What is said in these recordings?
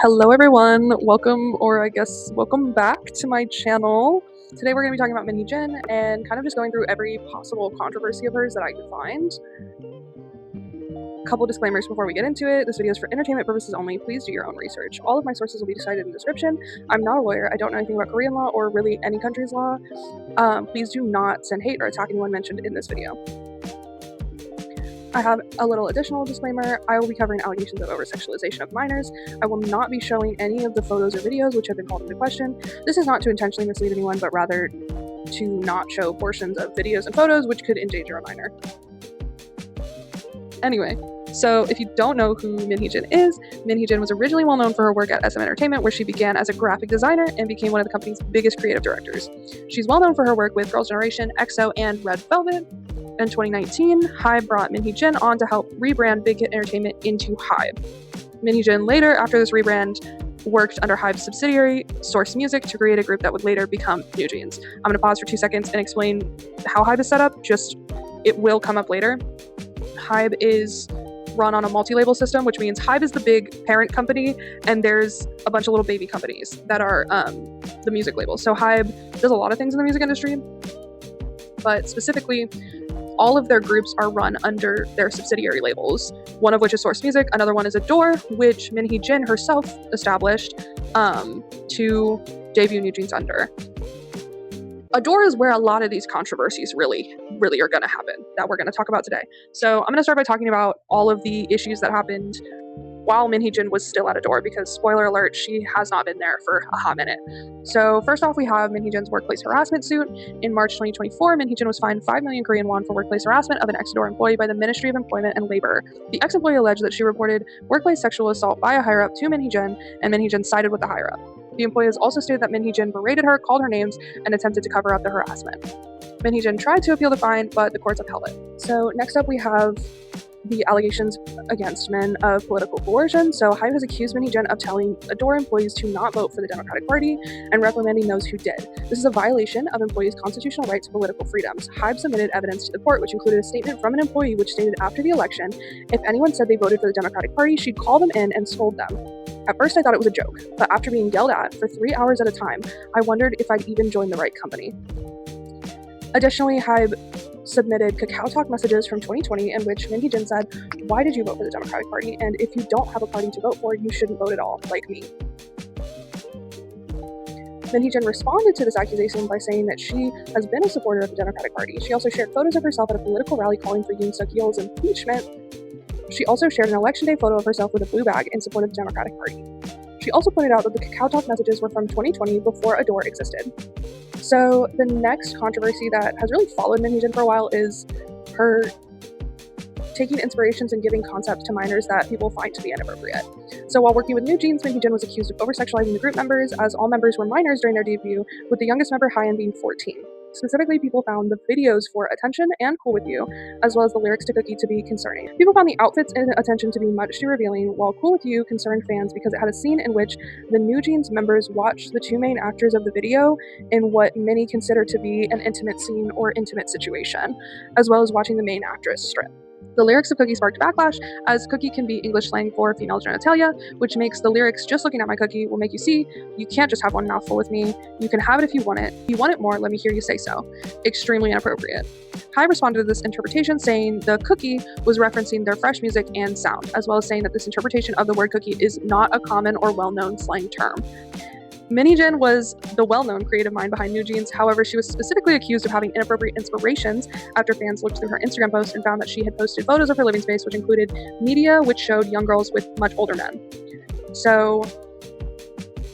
Hello everyone, welcome, or I guess welcome back to my channel. Today we're going to be talking about Min Jin and kind of just going through every possible controversy of hers that I could find. Couple disclaimers before we get into it. This video is for entertainment purposes only. Please do your own research. All of my sources will be cited in the description. I'm not a lawyer. I don't know anything about Korean law or really any country's law. Please do not send hate or attack anyone mentioned in this video. I have a little additional disclaimer. I will be covering allegations of over-sexualization of minors. I will not be showing any of the photos or videos which have been called into question. This is not to intentionally mislead anyone, but rather to not show portions of videos and photos which could endanger a minor. Anyway, so if you don't know who Min Jin is, Min Jin was originally well known for her work at SM Entertainment, where she began as a graphic designer and became one of the company's biggest creative directors. She's well known for her work with Girls' Generation, EXO, and Red Velvet. In 2019, HYBE brought Min Jin on to help rebrand Big Hit Entertainment into HYBE. Min Jin later, after this rebrand, worked under HYBE's subsidiary, Source Music, to create a group that would later become NewJeans. I'm going to pause for 2 seconds and explain how HYBE is set up, it will come up later. HYBE is run on a multi-label system, which means HYBE is the big parent company, and there's a bunch of little baby companies that are the music labels. So HYBE does a lot of things in the music industry, but specifically, all of their groups are run under their subsidiary labels, one of which is Source Music, another one is Adore, which Min Jin herself established to debut NewJeans under. Adore is where a lot of these controversies really are going to happen that we're going to talk about today. So I'm going to start by talking about all of the issues that happened while Min Jin was still at Adore, because spoiler alert, she has not been there for a hot minute. So first off, we have Min Jin's workplace harassment suit. In March 2024, Min Jin was fined 5 million Korean won for workplace harassment of an ex-Adore employee by the Ministry of Employment and Labor. The ex-employee alleged that she reported workplace sexual assault by a higher-up to Min Jin, and Min Jin sided with the higher-up. The employee has also stated that Min Jin berated her, called her names, and attempted to cover up the harassment. Min Jin tried to appeal the fine, but the courts upheld it. So next up, we have the allegations against Min of political coercion. So HYBE has accused Min Jin of telling Adore employees to not vote for the Democratic Party and reprimanding those who did. This is a violation of employees' constitutional right to political freedoms. HYBE submitted evidence to the court, which included a statement from an employee which stated after the election, if anyone said they voted for the Democratic Party, she'd call them in and scold them. At first I thought it was a joke, but after being yelled at for 3 hours at a time, I wondered if I'd even join the right company. Additionally, HYBE submitted Kakao Talk messages from 2020 in which Min Jin said, "Why did you vote for the Democratic Party? And if you don't have a party to vote for, you shouldn't vote at all, like me." Min Jin responded to this accusation by saying that she has been a supporter of the Democratic Party. She also shared photos of herself at a political rally calling for Yoon Suk Yeol's impeachment. She also shared an election day photo of herself with a blue bag in support of the Democratic Party. She also pointed out that the Kakao Talk messages were from 2020 before Adore existed. So the next controversy that has really followed Min Jin for a while is her taking inspirations and giving concepts to minors that people find to be inappropriate. So while working with NewJeans, Min Jin was accused of over-sexualizing the group members, as all members were minors during their debut, with the youngest member, Hyeon, being 14. Specifically, people found the videos for Attention and Cool With You, as well as the lyrics to Cookie, to be concerning. People found the outfits in Attention to be much too revealing, while Cool With You concerned fans because it had a scene in which the NewJeans members watched the two main actors of the video in what many consider to be an intimate scene or intimate situation, as well as watching the main actress strip. The lyrics of Cookie sparked backlash, as Cookie can be English slang for female genitalia, which makes the lyrics "just looking at my cookie will make you see, you can't just have one mouthful with me, you can have it if you want it, if you want it more, let me hear you say so," extremely inappropriate. HYBE responded to this interpretation saying the cookie was referencing their fresh music and sound, as well as saying that this interpretation of the word cookie is not a common or well-known slang term. Min Jin was the well-known creative mind behind NewJeans. However, she was specifically accused of having inappropriate inspirations after fans looked through her Instagram posts and found that she had posted photos of her living space, which included media which showed young girls with much older men. So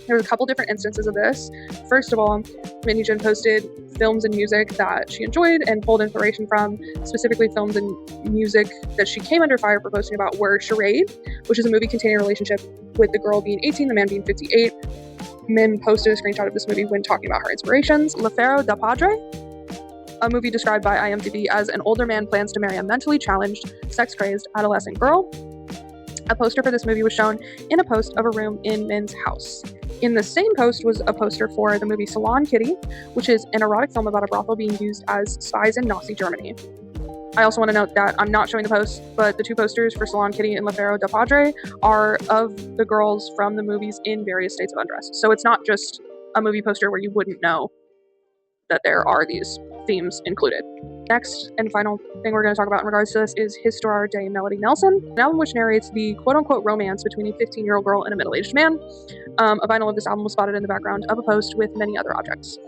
there were a couple different instances of this. First of all, Min Jin posted films and music that she enjoyed and pulled inspiration from. Specifically, films and music that she came under fire for posting about were Charade, which is a movie containing a relationship with the girl being 18, the man being 58. Min posted a screenshot of this movie when talking about her inspirations. La Ferro da Padre, a movie described by IMDb as an older man plans to marry a mentally challenged, sex-crazed adolescent girl. A poster for this movie was shown in a post of a room in Min's house. In the same post was a poster for the movie Salon Kitty, which is an erotic film about a brothel being used as spies in Nazi Germany. I also want to note that I'm not showing the posts, but the 2 posters for Salon Kitty and La Ferro del Padre are of the girls from the movies in various states of undress. So it's not just a movie poster where you wouldn't know that there are these themes included. Next and final thing we're going to talk about in regards to this is Histoire de Melody Nelson, an album which narrates the quote-unquote romance between a 15-year-old girl and a middle-aged man. A vinyl of this album was spotted in the background of a post with many other objects.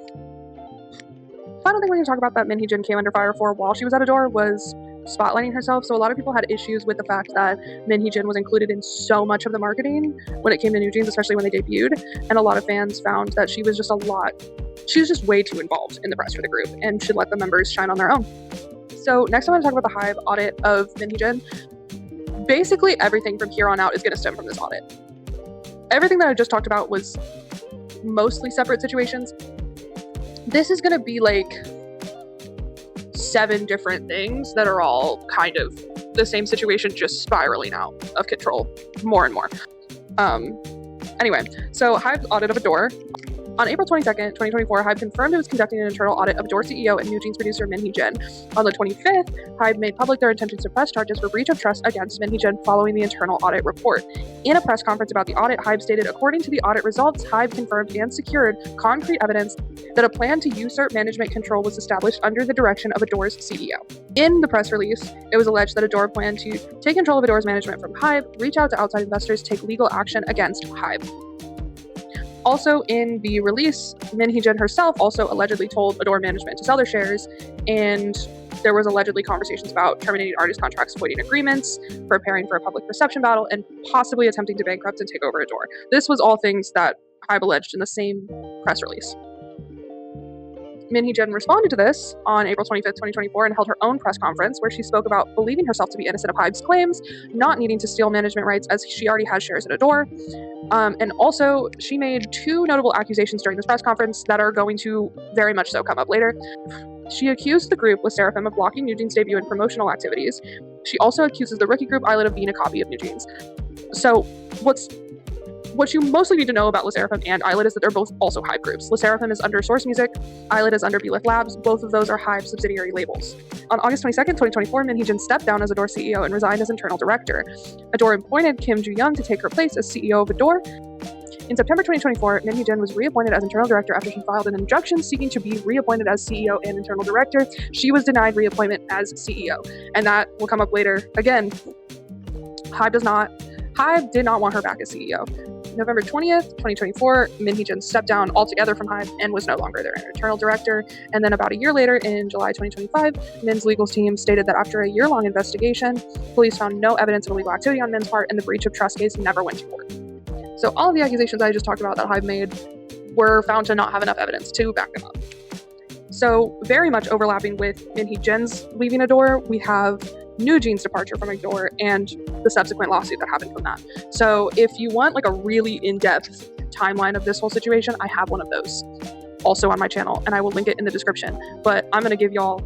Final thing we're going to talk about that Min Hee-jin came under fire for while she was at Adore was spotlighting herself. So a lot of people had issues with the fact that Min Hee-jin was included in so much of the marketing when it came to New Jeans, especially when they debuted, and a lot of fans found that she was just way too involved in the press for the group and should let the members shine on their own. So next I want to talk about the HYBE audit of Min Hee-jin. Basically everything from here on out is going to stem from this audit. Everything that I just talked about was mostly separate situations. This is going to be like 7 different things that are all kind of the same situation, just spiraling out of control more and more. Anyway, so HYBE's audit of Adore. On April 22nd, 2024, HYBE confirmed it was conducting an internal audit of Adore CEO and New Jeans producer Min Hee-jin. On the 25th, HYBE made public their intentions to press charges for breach of trust against Min Hee-jin following the internal audit report. In a press conference about the audit, HYBE stated, according to the audit results, HYBE confirmed and secured concrete evidence that a plan to usurp management control was established under the direction of Adore's CEO. In the press release, it was alleged that Adore planned to take control of Adore's management from HYBE, reach out to outside investors, take legal action against HYBE. Also in the release, Min Hee-jin herself also allegedly told Adore management to sell their shares, and there was allegedly conversations about terminating artist contracts, voiding agreements, preparing for a public perception battle, and possibly attempting to bankrupt and take over Adore. This was all things that HYBE alleged in the same press release. Min Hee-jin responded to this on April 25th, 2024, and held her own press conference where she spoke about believing herself to be innocent of HYBE's claims, not needing to steal management rights as she already has shares at Adore. And also, she made 2 notable accusations during this press conference that are going to very much so come up later. She accused the group, with Seraphim, of blocking New Jeans' debut and promotional activities. She also accuses the rookie group Islet of being a copy of New Jeans. So, what you mostly need to know about Le Seraphim and Islet is that they're both also HYBE groups. Le Seraphim is under Source Music, Islet is under B-Lift Labs. Both of those are HYBE subsidiary labels. On August 22nd, 2024, Min Hee-jin stepped down as Adore CEO and resigned as internal director. Adore appointed Kim Joo-young to take her place as CEO of Adore. In September 2024, Min Hee-jin was reappointed as internal director after she filed an injunction seeking to be reappointed as CEO and internal director. She was denied reappointment as CEO, and that will come up later. Again, HYBE did not want her back as CEO. November 20th, 2024, Min Hee-jin stepped down altogether from HYBE and was no longer their internal director. And then about a year later, in July 2025, Min's legal team stated that after a year-long investigation, police found no evidence of illegal activity on Min's part, and the breach of trust case never went to court. So all of the accusations I just talked about that HYBE made were found to not have enough evidence to back them up. So very much overlapping with Min Hee-jin's leaving Adore, we have New Jeans' departure from Adore and the subsequent lawsuit that happened from that. So if you want like a really in-depth timeline of this whole situation, I have one of those also on my channel, and I will link it in the description. But I'm going to give y'all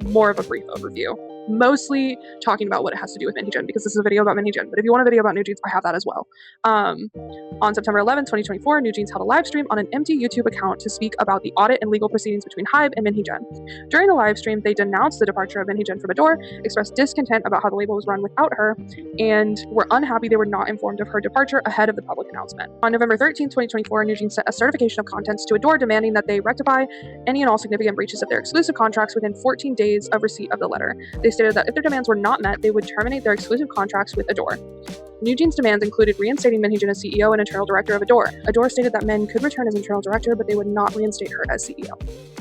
more of a brief overview, mostly talking about what it has to do with Min Hee-jin, because this is a video about Min Hee-jin. But if you want a video about New Jeans, I have that as well. On September 11th, 2024, New Jeans held a live stream on an empty YouTube account to speak about the audit and legal proceedings between HYBE and Min Hee-jin. During the live stream, they denounced the departure of Min Hee-jin from Adore, expressed discontent about how the label was run without her, and were unhappy they were not informed of her departure ahead of the public announcement. On November 13th, 2024, New Jeans sent a certification of contents to Adore demanding that they rectify any and all significant breaches of their exclusive contracts within 14 days of receipt of the letter. They stated that if their demands were not met, they would terminate their exclusive contracts with Adore. New Jeans' demands included reinstating Min Hee-jin as CEO and internal director of Adore. Adore stated that Min could return as internal director, but they would not reinstate her as CEO.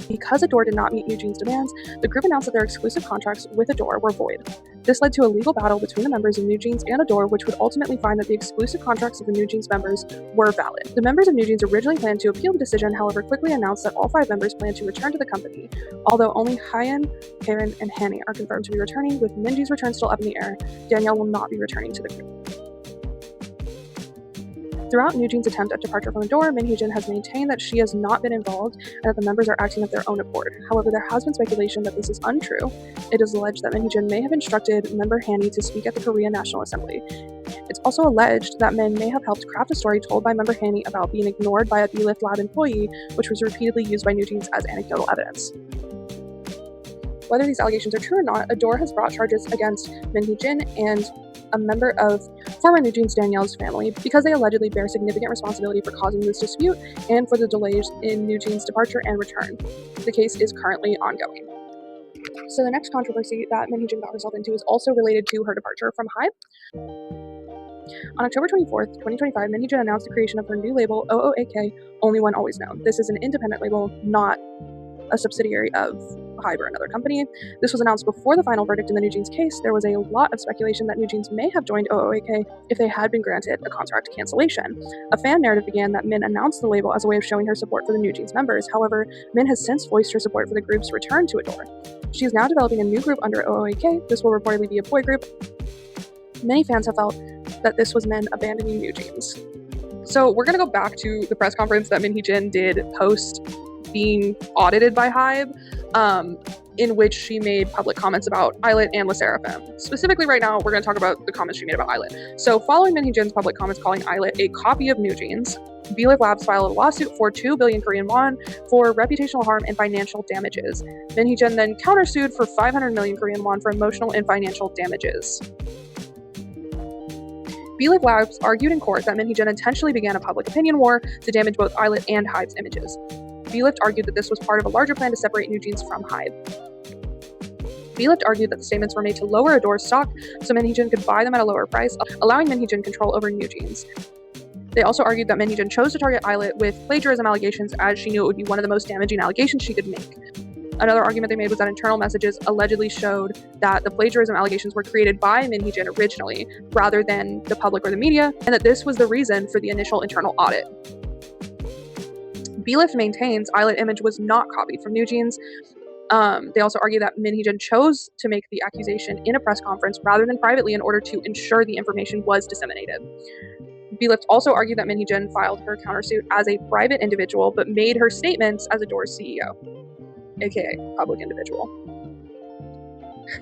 Because Adore did not meet New Jeans' demands, the group announced that their exclusive contracts with Adore were void. This led to a legal battle between the members of New Jeans and Adore, which would ultimately find that the exclusive contracts of the New Jeans members were valid. The members of New Jeans originally planned to appeal the decision, however quickly announced that all 5 members plan to return to the company. Although only Hyein, Karen, and Hanny are confirmed to be returning, with Minji's return still up in the air, Danielle will not be returning to the group. Throughout New Jeans' attempt at departure from Adore, Min Hee-jin has maintained that she has not been involved and that the members are acting of their own accord. However, there has been speculation that this is untrue. It is alleged that Min Hee-jin may have instructed member Hanny to speak at the Korean National Assembly. It's also alleged that Min may have helped craft a story told by member Hanny about being ignored by a B-Lift Lab employee, which was repeatedly used by New Jeans as anecdotal evidence. whether these allegations are true or not, Adore has brought charges against Min Hee-jin and a member of former New Jeans Danielle's family because they allegedly bear significant responsibility for causing this dispute and for the delays in New Jeans' departure and return. The case is currently ongoing. So the next controversy that Min Hee-jin got herself into is also related to her departure from HYBE. On October 24th, 2025, Min Hee-jin announced the creation of her new label, OOAK, Only One Always Known. This is an independent label, not a subsidiary of HYBE or another company. This was announced before the final verdict in the New Jeans case. There was a lot of speculation that New Jeans may have joined OOAK if they had been granted a contract cancellation. A fan narrative began that Min announced the label as a way of showing her support for the New Jeans members. However, Min has since voiced her support for the group's return to Adore. She is now developing a new group under OOAK. This will reportedly be a boy group. Many fans have felt that this was Min abandoning New Jeans. So we're going to go back to the press conference that Min Hee-jin did post being audited by HYBE, in which she made public comments about Islet and LE SSERAFIM. Specifically right now, we're going to talk about the comments she made about Islet. So following Min Hee-jin's public comments calling Islet a copy of New Jeans, VLive Labs filed a lawsuit for 2 billion Korean won for reputational harm and financial damages. Min Hee-jin then countersued for 500 million Korean won for emotional and financial damages. VLive Labs argued in court that Min Hee-jin intentionally began a public opinion war to damage both Islet and HYBE's images. VLive argued that this was part of a larger plan to separate New Jeans from HYBE. VLive argued that the statements were made to lower Adore's stock so Min Hee-jin could buy them at a lower price, allowing Min Hee-jin control over New Jeans. They also argued that Min Hee-jin chose to target Islet with plagiarism allegations as she knew it would be one of the most damaging allegations she could make. Another argument they made was that internal messages allegedly showed that the plagiarism allegations were created by Min Hee-jin originally, rather than the public or the media, and that this was the reason for the initial internal audit. VLive maintains Islet image was not copied from New Jeans. They also argue that Min Hee-jin chose to make the accusation in a press conference rather than privately in order to ensure the information was disseminated. VLive also argued that Min Hee-jin filed her countersuit as a private individual but made her statements as Adore's CEO, aka public individual.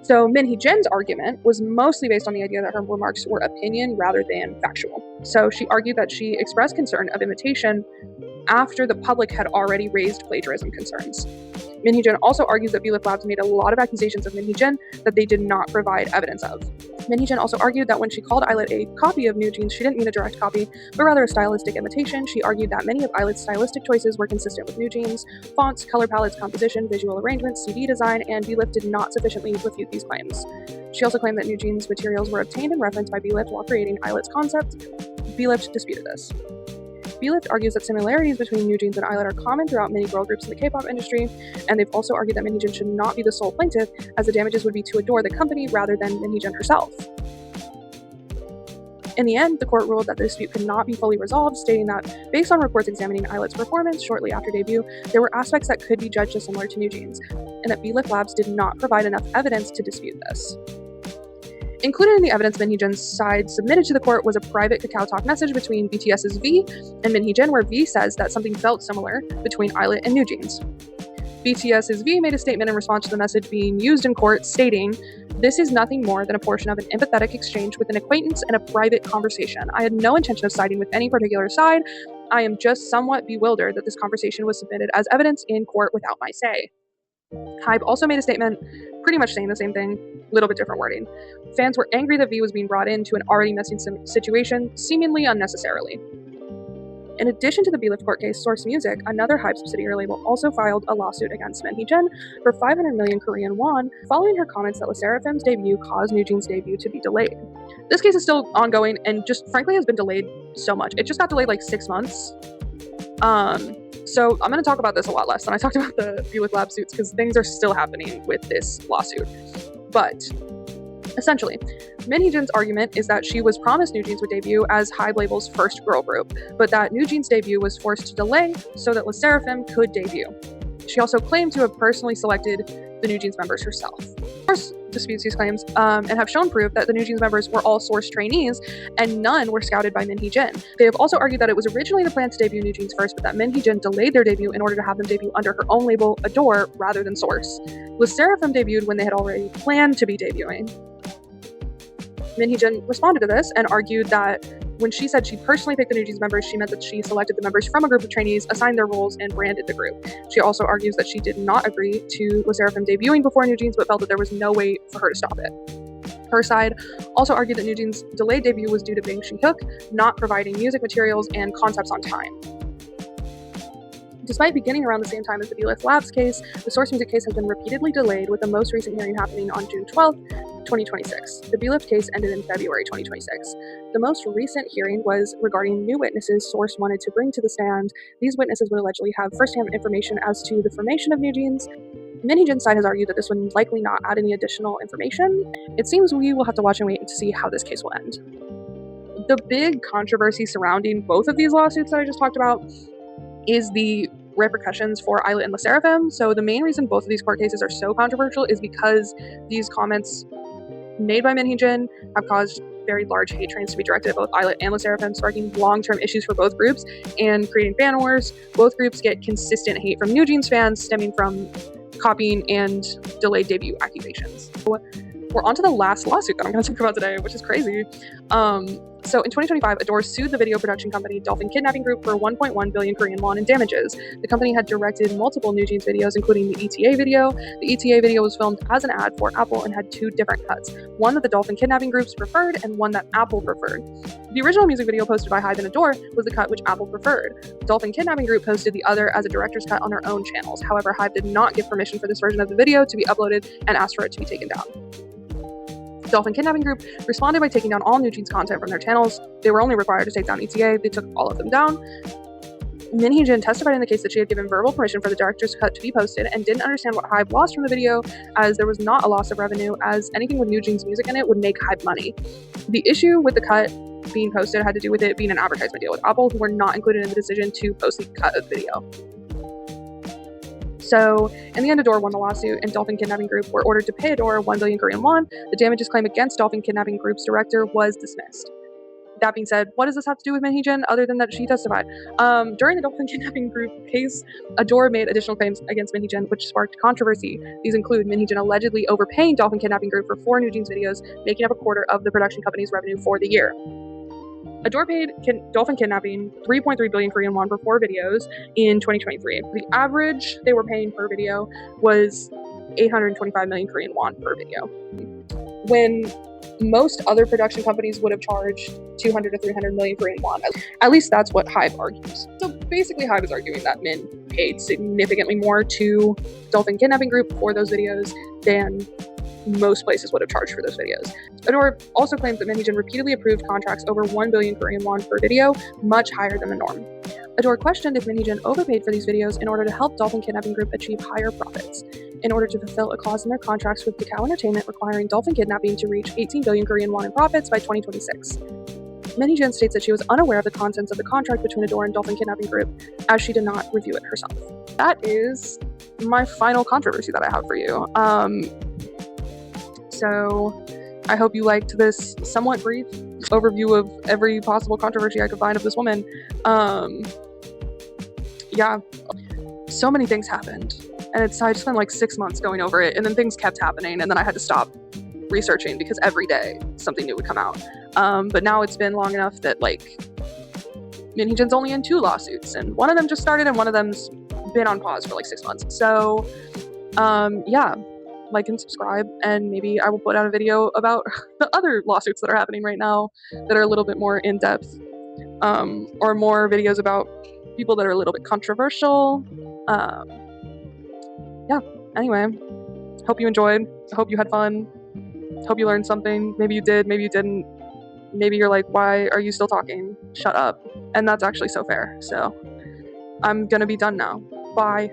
So Min Hee-jin's argument was mostly based on the idea that her remarks were opinion rather than factual. So she argued that she expressed concern of imitation after the public had already raised plagiarism concerns. Min Hee-jin also argues that VLive Labs made a lot of accusations of Min Hee-jin that they did not provide evidence of. Min Hee-jin also argued that when she called Islet a copy of New Jeans, she didn't mean a direct copy, but rather a stylistic imitation. She argued that many of Islet's stylistic choices were consistent with New Jeans: fonts, color palettes, composition, visual arrangements, CD design, and VLive did not sufficiently refute these claims. She also claimed that New Jeans materials were obtained and referenced by VLive while creating Islet's concept. VLive disputed this. VLive argues that similarities between New Jeans and Islet are common throughout many girl groups in the K-pop industry, and they've also argued that Min Hee-jin should not be the sole plaintiff, as the damages would be to Adore the company rather than Min Hee-jin herself. In the end, the court ruled that the dispute could not be fully resolved, stating that, based on reports examining Islet's performance shortly after debut, there were aspects that could be judged as similar to New Jeans, and that VLive Labs did not provide enough evidence to dispute this. Included in the evidence Min Hee-jin's side submitted to the court was a private Kakao Talk message between BTS's V and Min Hee-jin, where V says that something felt similar between Islet and New Jeans. BTS's V made a statement in response to the message being used in court, stating, "This is nothing more than a portion of an empathetic exchange with an acquaintance and a private conversation. I had no intention of siding with any particular side. I am just somewhat bewildered that this conversation was submitted as evidence in court without my say." HYBE also made a statement pretty much saying the same thing, little bit different wording. Fans were angry that V was being brought into an already messy situation, seemingly unnecessarily. In addition to the VLive court case, Source Music, another HYBE subsidiary label, also filed a lawsuit against Min Hee-jin for 500 million Korean won, following her comments that LE SSERAFIM's debut caused New Jeans' debut to be delayed. This case is still ongoing and just frankly has been delayed so much. It just got delayed like 6 months. So I'm going to talk about this a lot less than I talked about the VLive Lab suits because things are still happening with this lawsuit. But essentially, Min Hee-jin's argument is that she was promised New Jeans would debut as HYBE label's first girl group, but that New Jeans' debut was forced to delay so that LE SSERAFIM could debut. She also claimed to have personally selected the New Jeans members herself. Source disputes these claims and have shown proof that the New Jeans members were all Source trainees and none were scouted by Min Hee-jin. They have also argued that it was originally the plan to debut New Jeans first, but that Min Hee-jin delayed their debut in order to have them debut under her own label, Adore, rather than Source. LE SSERAFIM debuted when they had already planned to be debuting. Min Hee-jin responded to this and argued that When she said she personally picked the New Jeans members, she meant that she selected the members from a group of trainees, assigned their roles, and branded the group. She also argues that she did not agree to LE SSERAFIM debuting before New Jeans, but felt that there was no way for her to stop it. Her side also argued that New Jeans' delayed debut was due to Bang Shin-hyuk not providing music materials and concepts on time. Despite beginning around the same time as the B-Lift Labs case, the Source Music case has been repeatedly delayed, with the most recent hearing happening on June 12, 2026. The B-Lift case ended in February 2026. The most recent hearing was regarding new witnesses Source wanted to bring to the stand. These witnesses would allegedly have first-hand information as to the formation of New Jeans. Minheejin's side has argued that this would likely not add any additional information. It seems we will have to watch and wait to see how this case will end. The big controversy surrounding both of these lawsuits that I just talked about is the repercussions for Islet and LE SSERAFIM. So the main reason both of these court cases are so controversial is because these comments made by Minheejin have caused very large hate trains to be directed at both Islet and LE SSERAFIM, sparking long-term issues for both groups and creating fan wars. Both groups get consistent hate from New Jeans fans stemming from copying and delayed debut accusations. So we're on to the last lawsuit that I'm going to talk about today, which is crazy. So in 2025, Adore sued the video production company Dolphin Kidnapping Group for 1.1 billion Korean won in damages. The company had directed multiple New Jeans videos, including the ETA video. The ETA video was filmed as an ad for Apple and had two different cuts, one that the Dolphin Kidnapping Groups preferred and one that Apple preferred. The original music video posted by HYBE and Adore was the cut which Apple preferred. Dolphin Kidnapping Group posted the other as a director's cut on their own channels. However, HYBE did not give permission for this version of the video to be uploaded and asked for it to be taken down. Dolphin Kidnapping Group responded by taking down all New Jeans content from their channels. They were only required to take down ETA. They took all of them down. Minheejin testified in the case that she had given verbal permission for the director's cut to be posted and didn't understand what HYBE lost from the video, as there was not a loss of revenue, as anything with New Jeans music in it would make HYBE money. The issue with the cut being posted had to do with it being an advertisement deal with Apple, who were not included in the decision to post the cut of the video. So, in the end, Adore won the lawsuit, and Dolphin Kidnapping Group were ordered to pay Adore 1 billion Korean won. The damages claim against Dolphin Kidnapping Group's director was dismissed. That being said, what does this have to do with Minheejin other than that she testified? During the Dolphin Kidnapping Group case, Adore made additional claims against Minheejin, which sparked controversy. These include Minheejin allegedly overpaying Dolphin Kidnapping Group for 4 New Jeans videos, making up a quarter of the production company's revenue for the year. Adore paid Dolphin Kidnapping 3.3 billion Korean won for 4 videos in 2023. The average they were paying per video was 825 million Korean won per video, when most other production companies would have charged 200 to 300 million Korean won. At least that's what HYBE argues. So basically, HYBE is arguing that Min paid significantly more to Dolphin Kidnapping Group for those videos than most places would have charged for those videos. Adore also claims that Minheejin repeatedly approved contracts over 1 billion Korean won per video, much higher than the norm. Adore questioned if Minheejin overpaid for these videos in order to help Dolphin Kidnapping Group achieve higher profits, in order to fulfill a clause in their contracts with Kakao Entertainment requiring Dolphin Kidnapping to reach 18 billion Korean won in profits by 2026. Minheejin states that she was unaware of the contents of the contract between Adore and Dolphin Kidnapping Group, as she did not review it herself. That is my final controversy that I have for you. So I hope you liked this somewhat brief overview of every possible controversy I could find of this woman. Yeah, so many things happened, and I just spent like 6 months going over it, and then things kept happening, and then I had to stop researching because every day something new would come out. But now it's been long enough that like Minheejin's only in 2 lawsuits, and one of them just started and one of them's been on pause for like 6 months. So yeah, like and subscribe, and maybe I will put out a video about the other lawsuits that are happening right now that are a little bit more in depth, or more videos about people that are a little bit controversial. Yeah, anyway, hope you enjoyed. I hope you had fun. Hope you learned something. Maybe you did, maybe you didn't. Maybe you're like, why are you still talking? Shut up. And that's actually so fair. So I'm gonna be done now. Bye.